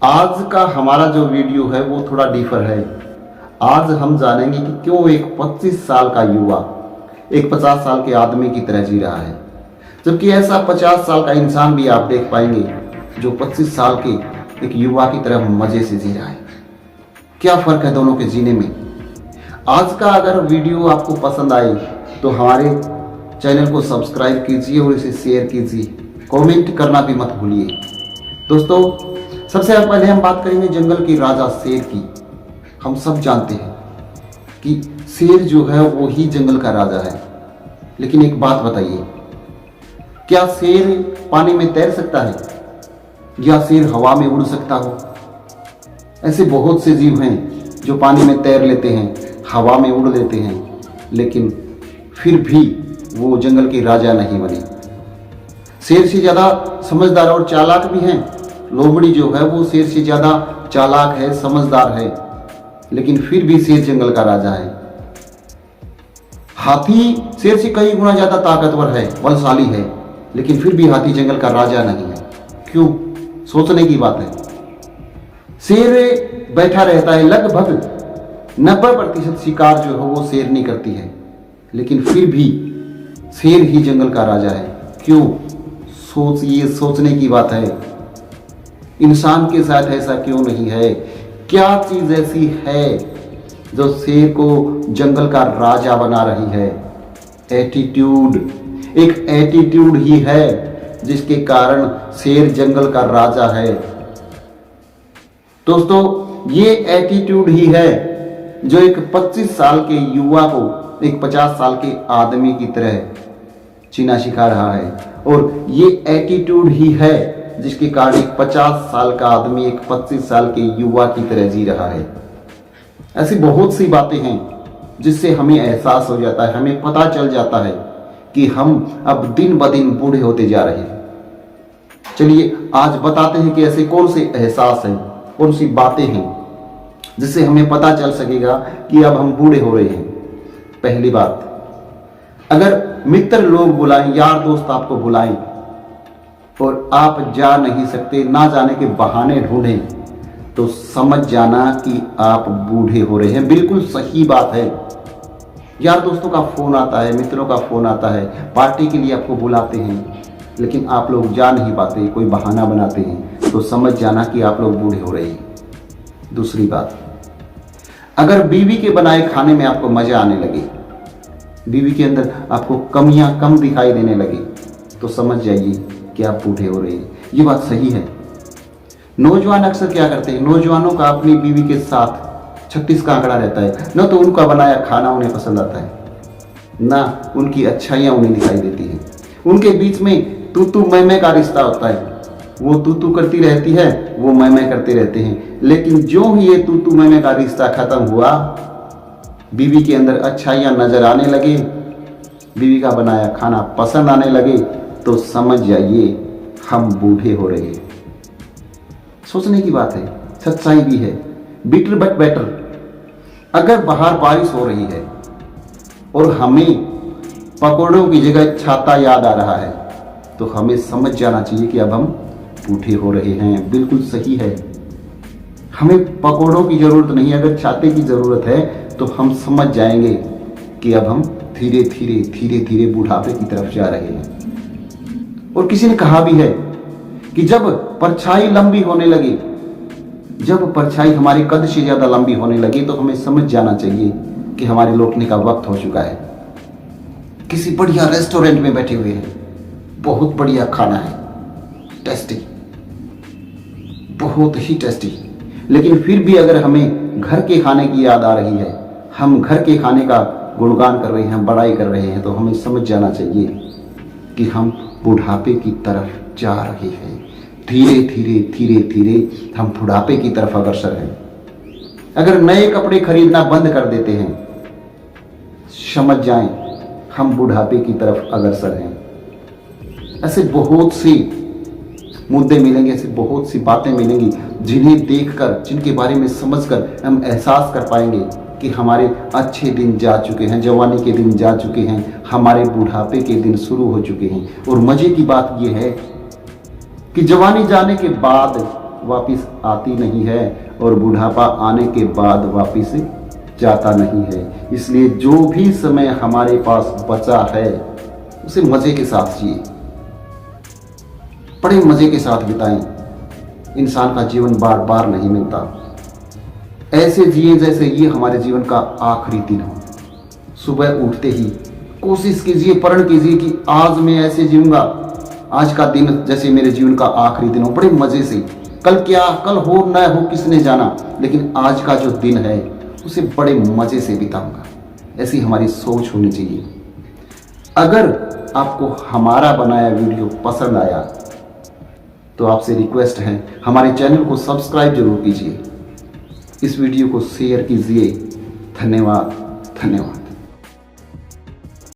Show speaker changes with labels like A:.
A: आज का हमारा जो वीडियो है वो थोड़ा डिफर है। आज हम जानेंगे कि क्यों एक 25 साल का युवा एक 50 साल के आदमी की तरह जी रहा है, जबकि ऐसा 50 साल का इंसान भी आप देख पाएंगे जो 25 साल के एक युवा की तरह मजे से जी रहा है। क्या फर्क है दोनों के जीने में। आज का अगर वीडियो आपको पसंद आए तो हमारे चैनल को सब्सक्राइब कीजिए और इसे शेयर कीजिए, कमेंट करना भी मत भूलिए। दोस्तों, सबसे पहले हम बात करेंगे जंगल के राजा शेर की। हम सब जानते हैं कि शेर जो है वो ही जंगल का राजा है, लेकिन एक बात बताइए, क्या शेर पानी में तैर सकता है या शेर हवा में उड़ सकता हो? ऐसे बहुत से जीव हैं जो पानी में तैर लेते हैं, हवा में उड़ लेते हैं, लेकिन फिर भी वो जंगल के राजा नहीं बने। शेर से ज़्यादा समझदार और चालाक भी हैं। लोमड़ी जो है वो शेर से ज़्यादा चालाक है, समझदार है, लेकिन फिर भी शेर जंगल का राजा है। हाथी शेर से कई गुना ज़्यादा ताकतवर है, बलशाली है, लेकिन फिर भी हाथी जंगल का राजा नहीं है। क्यों? सोचने की बात है। शेर बैठा रहता है, लगभग 90% शिकार जो है वो शेरनी करती है, लेकिन फिर भी शेर ही जंगल का राजा है। क्यों? सोचिए, सोचने की बात है। इंसान के साथ ऐसा क्यों नहीं है? क्या चीज ऐसी है जो शेर को जंगल का राजा बना रही है? एटीट्यूड। एक एटीट्यूड ही है जिसके कारण शेर जंगल का राजा है। दोस्तों, ये एटीट्यूड ही है जो एक 25 साल के युवा को एक 50 साल के आदमी की तरह जीना सिखा रहा है, और ये एटीट्यूड ही है जिसके कारण एक 50 साल का आदमी एक 25 साल के युवा की तरह जी रहा है। ऐसी बहुत सी बातें हैं जिससे हमें एहसास हो जाता है, हमें पता चल जाता है कि हम अब दिन ब दिन बूढ़े होते जा रहे हैं। चलिए आज बताते हैं कि ऐसे कौन से एहसास हैं, कौन सी बातें हैं जिससे हमें पता चल सकेगा कि अब हम बूढ़े हो रहे हैं। पहली बात, अगर मित्र लोग बुलाएं, यार दोस्त आपको बुलाएं और आप जा नहीं सकते, ना जाने के बहाने ढूंढें, तो समझ जाना कि आप बूढ़े हो रहे हैं। बिल्कुल सही बात है। यार दोस्तों का फोन आता है, मित्रों का फोन आता है, पार्टी के लिए आपको बुलाते हैं, लेकिन आप लोग जा नहीं पाते, कोई बहाना बनाते हैं, तो समझ जाना कि आप लोग बूढ़े हो रहे हैं। दूसरी बात, अगर बीवी के बनाए खाने में आपको मजा आने लगे, बीवी के अंदर आपको कमियां कम दिखाई देने लगे, तो समझ जाइए कि आप बूढ़े हो रहे हैं। ये बात सही है। नौजवान अक्सर क्या करते हैं, नौजवानों का अपनी बीवी के साथ 36 का आंकड़ा रहता है। न तो उनका बनाया खाना उन्हें पसंद आता है, ना उनकी अच्छाइयाँ उन्हें दिखाई देती हैं। उनके बीच में तू तू मैं का रिश्ता होता है। वो तू तू करती रहती है, वो मैं करते रहते हैं, लेकिन जो ही ये तू तू मैं का रिश्ता खत्म हुआ, बीवी के अंदर अच्छाइयाँ नजर आने लगे, बीवी का बनाया खाना पसंद आने लगे, तो समझ जाइए हम बूढ़े हो रहे हैं। सोचने की बात है, सच्चाई भी है। Bitter but better. अगर बाहर बारिश हो रही है और हमें पकौड़ों की जगह छाता याद आ रहा है, तो हमें समझ जाना चाहिए कि अब हम बूढ़े हो रहे हैं। बिल्कुल सही है। हमें पकौड़ों की जरूरत नहीं, अगर छाते की जरूरत है तो हम समझ जाएंगे कि अब हम धीरे धीरे धीरे धीरे बुढ़ापे की तरफ जा रहे हैं। और किसी ने कहा भी है कि जब परछाई लंबी होने लगी, जब परछाई हमारे कद से ज्यादा लंबी होने लगी, तो हमें समझ जाना चाहिए कि हमारे लौटने का वक्त हो चुका है। किसी बढ़िया रेस्टोरेंट में बैठे हुए हैं, बहुत बढ़िया खाना है, टेस्टी, बहुत ही टेस्टी, लेकिन फिर भी अगर हमें घर के खाने की याद आ रही है, हम घर के खाने का गुणगान कर रहे हैं, बड़ाई कर रहे हैं, तो हमें समझ जाना चाहिए कि हम बुढ़ापे की तरफ जा रहे हैं। धीरे धीरे धीरे धीरे हम बुढ़ापे की तरफ अग्रसर हैं। अगर नए कपड़े खरीदना बंद कर देते हैं, समझ जाएं हम बुढ़ापे की तरफ अग्रसर हैं। ऐसे बहुत सी मुद्दे मिलेंगे, ऐसी बहुत सी बातें मिलेंगी जिन्हें देखकर, जिनके बारे में समझकर हम एहसास कर पाएंगे कि हमारे अच्छे दिन जा चुके हैं, जवानी के दिन जा चुके हैं, हमारे बुढ़ापे के दिन शुरू हो चुके हैं। और मजे की बात यह है कि जवानी जाने के बाद वापस आती नहीं है और बुढ़ापा आने के बाद वापस जाता नहीं है। इसलिए जो भी समय हमारे पास बचा है उसे मजे के साथ जिए, बड़े मजे के साथ बिताएं। इंसान का जीवन बार बार नहीं मिलता। ऐसे जिए जैसे ये हमारे जीवन का आखिरी दिन हो। सुबह उठते ही कोशिश कीजिए, प्रण कीजिए कि आज मैं ऐसे जीऊंगा, आज का दिन जैसे मेरे जीवन का आखिरी दिन हो, बड़े मजे से। कल हो न हो किसने जाना, लेकिन आज का जो दिन है उसे बड़े मजे से बिताऊंगा। ऐसी हमारी सोच होनी चाहिए। अगर आपको हमारा बनाया वीडियो पसंद आया तो आपसे रिक्वेस्ट है, हमारे चैनल को सब्सक्राइब जरूर कीजिए, इस वीडियो को शेयर कीजिए। धन्यवाद।